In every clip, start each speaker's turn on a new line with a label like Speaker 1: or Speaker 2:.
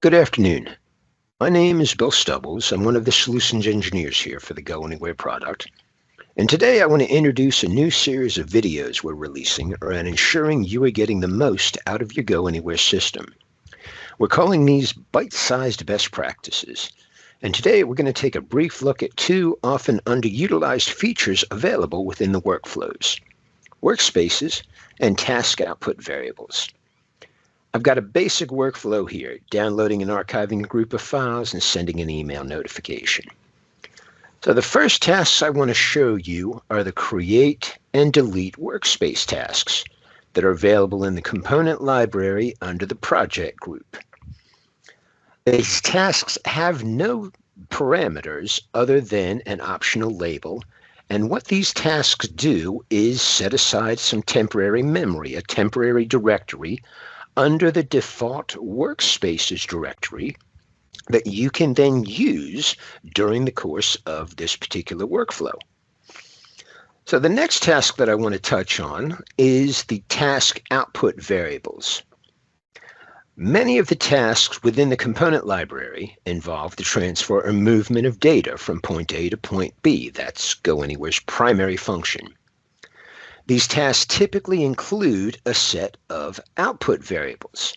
Speaker 1: Good afternoon. My name is Bill Stubbles. I'm one of the solutions engineers here for the GoAnywhere product. And today I want to introduce a new series of videos we're releasing around ensuring you are getting the most out of your GoAnywhere system. We're calling these bite-sized best practices. And today we're going to take a brief look at two often underutilized features available within the workflows: workspaces and task output variables. I've got a basic workflow here, downloading and archiving a group of files and sending an email notification. So the first tasks I want to show you are the create and delete workspace tasks that are available in the component library under the project group. These tasks have no parameters other than an optional label, and what these tasks do is set aside some temporary memory, a temporary directory under the default workspaces directory that you can then use during the course of this particular workflow. So the next task that I want to touch on is the task output variables. Many of the tasks within the component library involve the transfer or movement of data from point A to point B. That's GoAnywhere's primary function. These tasks typically include a set of output variables.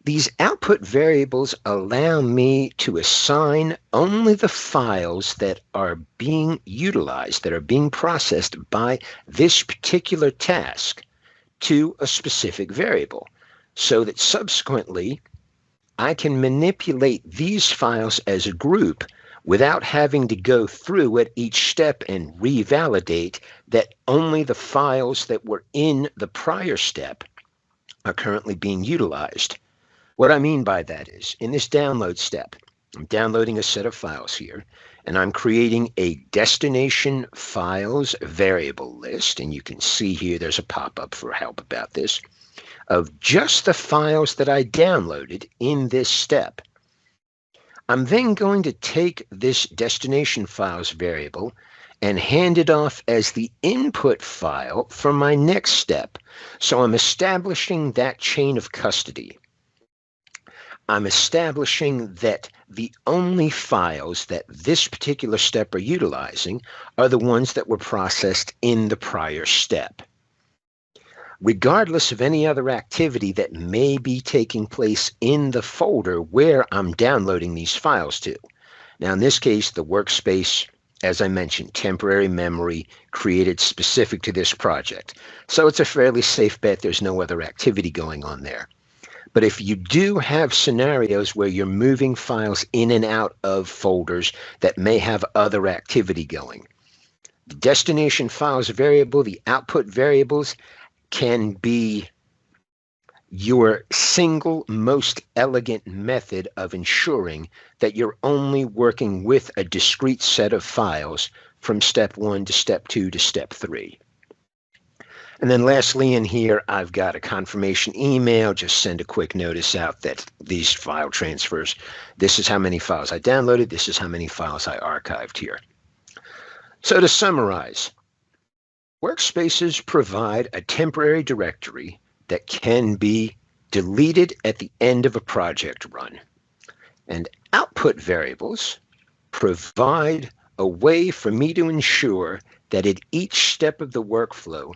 Speaker 1: These output variables allow me to assign only the files that are being utilized, that are being processed by this particular task to a specific variable, so that subsequently I can manipulate these files as a group without having to go through at each step and revalidate that only the files that were in the prior step are currently being utilized. What I mean by that is, in this download step, I'm downloading a set of files here, and I'm creating a destination files variable list, and you can see here there's a pop-up for help about this, of just the files that I downloaded in this step. I'm then going to take this destination files variable and hand it off as the input file for my next step. So I'm establishing that chain of custody. I'm establishing that the only files that this particular step are utilizing are the ones that were processed in the prior step, regardless of any other activity that may be taking place in the folder where I'm downloading these files to. Now, in this case, the workspace, as I mentioned, temporary memory created specific to this project. So it's a fairly safe bet there's no other activity going on there. But if you do have scenarios where you're moving files in and out of folders that may have other activity going, the destination files variable, the output variables, can be your single most elegant method of ensuring that you're only working with a discrete set of files from step 1 to step 2 to step 3. And then lastly in here, I've got a confirmation email. Just send a quick notice out that these file transfers, this is how many files I downloaded, this is how many files I archived here. So to summarize, workspaces provide a temporary directory that can be deleted at the end of a project run. And output variables provide a way for me to ensure that at each step of the workflow,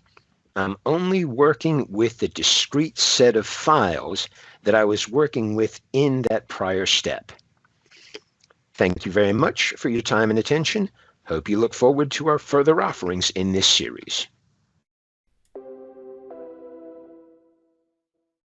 Speaker 1: I'm only working with the discrete set of files that I was working with in that prior step. Thank you very much for your time and attention. Hope you look forward to our further offerings in this series.